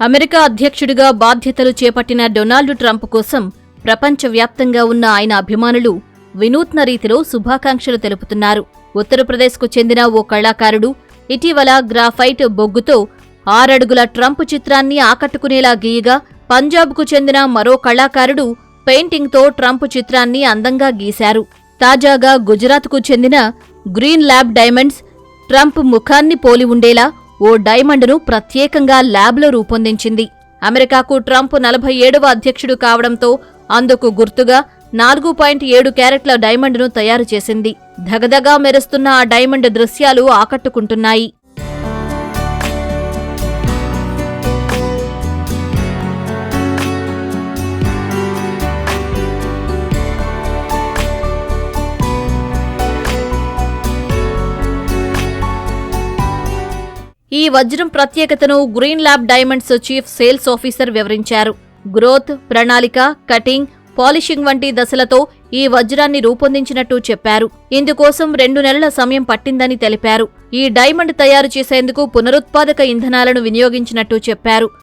America అధ్యక్షుడిగా బాధ్యతలు చేపట్టిన డొనాల్డ్ ట్రంప్ కోసం ప్రపంచవ్యాప్తంగా ఉన్న ఆయన అభిమానులు వినూత్న రీతిలో శుభాకాంక్షలు తెలుపుతున్నారు. ఉత్తరప్రదేశ్కు చెందిన ఓ కళాకారుడు ఇటీవల గ్రాఫైట్ బొగ్గుతో 6 అడుగుల ట్రంప్ చిత్రాన్ని ఆకట్టుకునేలా గీయగా, పంజాబ్కు చెందిన మరో కళాకారుడు పెయింటింగ్తో ట్రంప్ చిత్రాన్ని అందంగా గీశారు. తాజాగా గుజరాత్కు చెందిన గ్రీన్ ల్యాబ్ డైమండ్స్ ట్రంప్ ముఖాన్ని పోలి ఉండేలా ఓ డైమండ్ను ప్రత్యేకంగా ల్యాబ్లో రూపొందించింది. అమెరికాకు ట్రంప్ 47వ అధ్యక్షుడు కావడంతో అందుకు గుర్తుగా 4.7 క్యారెట్ల డైమండ్ను తయారు చేసింది. ధగధగా మెరుస్తున్న ఆ డైమండ్ దృశ్యాలు ఆకట్టుకుంటున్నాయి. ఈ వజ్రం ప్రత్యేకతను green lab diamonds chief sales officer వివరించారు. గ్రోత్, ప్రణాళిక, కటింగ్, పాలిషింగ్ వంటి దశలతో ఈ వజ్రాన్ని రూపొందించినట్టు చెప్పారు. ఇందుకోసం 2 నెలల సమయం పట్టిందని తెలిపారు. ఈ డైమండ్ తయారు చేసేందుకు పునరుత్పాదక ఇంధనాలను వినియోగించినట్టు చెప్పారు.